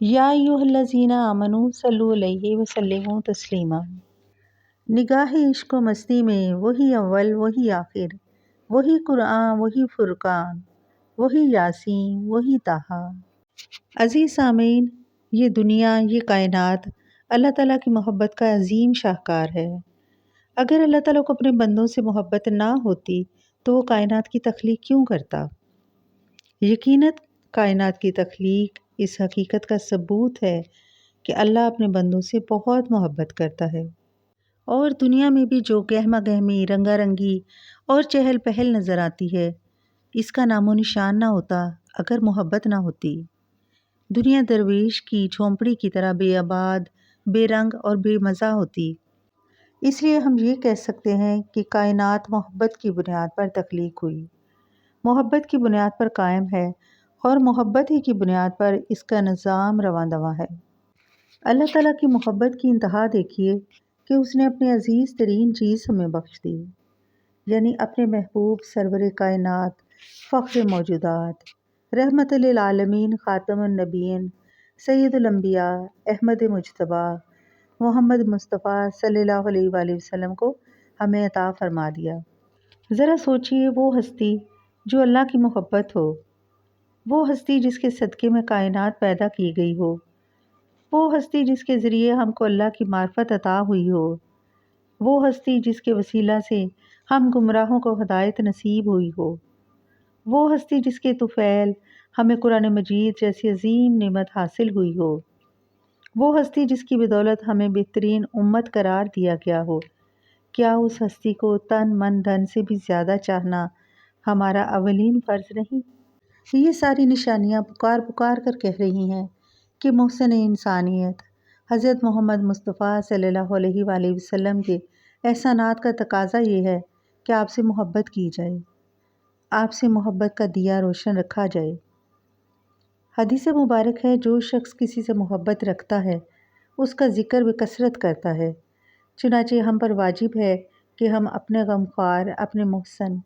یا ایھا الذین آمنوا صلوا علیہ وسلموا تسلیما۔ نگاہ عشق و مستی میں وہی اول وہی آخر، وہی قرآن وہی فرقان، وہی یاسین وہی طٰہٰ۔ عزیز سامعین، یہ دنیا، یہ کائنات اللہ تعالیٰ کی محبت کا عظیم شاہکار ہے۔ اگر اللہ تعالیٰ کو اپنے بندوں سے محبت نہ ہوتی تو وہ کائنات کی تخلیق کیوں کرتا؟ یقیناً کائنات کی تخلیق اس حقیقت کا ثبوت ہے کہ اللہ اپنے بندوں سے بہت محبت کرتا ہے، اور دنیا میں بھی جو گہما گہمی، رنگا رنگی اور چہل پہل نظر آتی ہے، اس کا نام و نشان نہ ہوتا اگر محبت نہ ہوتی۔ دنیا درویش کی جھونپڑی کی طرح بے آباد، بے رنگ اور بے مزہ ہوتی۔ اس لیے ہم یہ کہہ سکتے ہیں کہ کائنات محبت کی بنیاد پر تخلیق ہوئی، محبت کی بنیاد پر قائم ہے، اور محبت ہی کی بنیاد پر اس کا نظام رواں دواں ہے۔ اللہ تعالیٰ کی محبت کی انتہا دیکھیے کہ اس نے اپنی عزیز ترین چیز ہمیں بخش دی، یعنی اپنے محبوب سرور کائنات، فخر موجودات، رحمت للعالمین، خاتم النبیین، سید الانبیاء، احمد مجتبیٰ، محمد مصطفیٰ صلی اللہ علیہ وآلہ وسلم کو ہمیں عطا فرما دیا۔ ذرا سوچئے، وہ ہستی جو اللہ کی محبت ہو، وہ ہستی جس کے صدقے میں کائنات پیدا کی گئی ہو، وہ ہستی جس کے ذریعے ہم کو اللہ کی معرفت عطا ہوئی ہو، وہ ہستی جس کے وسیلہ سے ہم گمراہوں کو ہدایت نصیب ہوئی ہو، وہ ہستی جس کے طفیل ہمیں قرآن مجید جیسی عظیم نعمت حاصل ہوئی ہو، وہ ہستی جس کی بدولت ہمیں بہترین امت قرار دیا گیا ہو، کیا اس ہستی کو تن من دھن سے بھی زیادہ چاہنا ہمارا اولین فرض نہیں؟ یہ ساری نشانیاں پکار پکار کر کہہ رہی ہیں کہ محسن انسانیت حضرت محمد مصطفیٰ صلی اللہ علیہ وآلہ وسلم کے احسانات کا تقاضا یہ ہے کہ آپ سے محبت کی جائے، آپ سے محبت کا دیا روشن رکھا جائے۔ حدیث مبارک ہے، جو شخص کسی سے محبت رکھتا ہے اس کا ذکر بکثرت کرتا ہے، چنانچہ ہم پر واجب ہے کہ ہم اپنے غمخوار، اپنے محسن،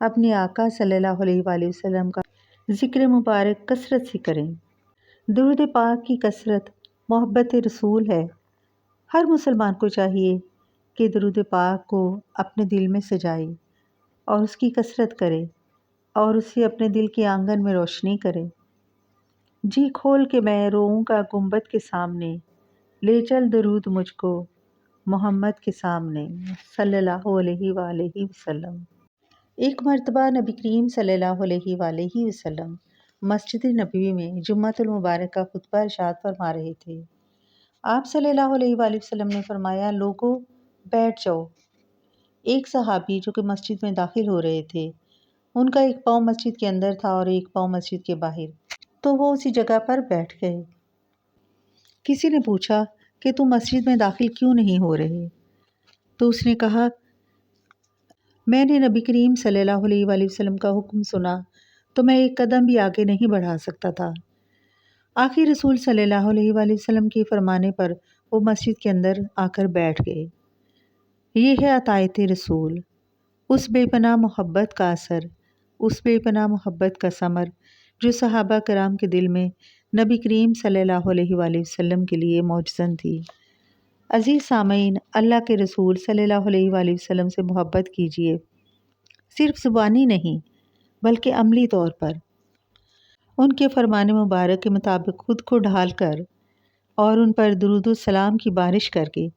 اپنے آقا صلی اللہ علیہ وآلہ وسلم کا ذکر مبارک کثرت سے کریں۔ درود پاک کی کثرت محبت رسول ہے۔ ہر مسلمان کو چاہیے کہ درود پاک کو اپنے دل میں سجائے اور اس کی کثرت کرے اور اسے اپنے دل کے آنگن میں روشنی کرے۔ جی کھول کے میں روؤں گا گنبد کے سامنے، لے چل درود مجھ کو محمد کے سامنے صلی اللہ علیہ وآلہ وسلم۔ ایک مرتبہ نبی کریم صلی اللہ علیہ وآلہ وسلم مسجد نبوی میں جمعۃ المبارک کا خطبہ ارشاد فرما رہے تھے۔ آپ صلی اللہ علیہ وآلہ وسلم نے فرمایا، لوگو بیٹھ جاؤ۔ ایک صحابی جو کہ مسجد میں داخل ہو رہے تھے، ان کا ایک پاؤں مسجد کے اندر تھا اور ایک پاؤں مسجد کے باہر، تو وہ اسی جگہ پر بیٹھ گئے۔ کسی نے پوچھا کہ تم مسجد میں داخل کیوں نہیں ہو رہے؟ تو اس نے کہا، میں نے نبی کریم صلی اللہ علیہ وآلہ وسلم کا حکم سنا تو میں ایک قدم بھی آگے نہیں بڑھا سکتا تھا۔ آخر رسول صلی اللہ علیہ وآلہ وسلم کے فرمانے پر وہ مسجد کے اندر آ کر بیٹھ گئے۔ یہ ہے اطاعت رسول، اس بے پناہ محبت کا اثر، اس بے پناہ محبت کا ثمر جو صحابہ کرام کے دل میں نبی کریم صلی اللہ علیہ وآلہ وسلم کے لیے موجزن تھی۔ عزیز سامعین، اللہ کے رسول صلی اللہ علیہ وآلہ وسلم سے محبت کیجیے، صرف زبانی نہیں بلکہ عملی طور پر، ان کے فرمان مبارک کے مطابق خود کو ڈھال کر اور ان پر درود و سلام کی بارش کر کے،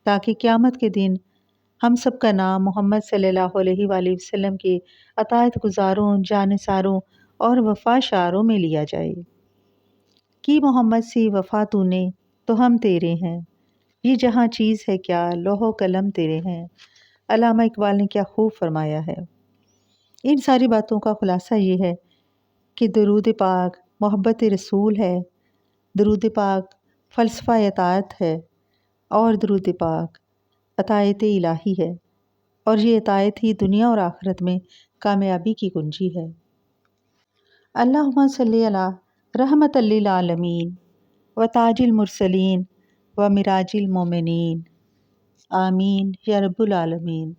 تاکہ قیامت کے دن ہم سب کا نام محمد صلی اللہ علیہ وآلہ وسلم کے اطاعت گزاروں، جانثاروں اور وفاشاروں میں لیا جائے۔ کی محمد سے وفا تو نے تو ہم تیرے ہیں، یہ جہاں چیز ہے کیا لوح و قلم تیرے ہیں۔ علامہ اقبال نے کیا خوب فرمایا ہے۔ ان ساری باتوں کا خلاصہ یہ ہے کہ درود پاک محبت رسول ہے، درود پاک فلسفہ اطاعت ہے، اور درود پاک اطاعت الہی ہے، اور یہ اطاعت ہی دنیا اور آخرت میں کامیابی کی کنجی ہے۔ اللہم صلی علی رحمت للعالمین و تاج المرسلین و مراج المومنین، آمین یا رب العالمین۔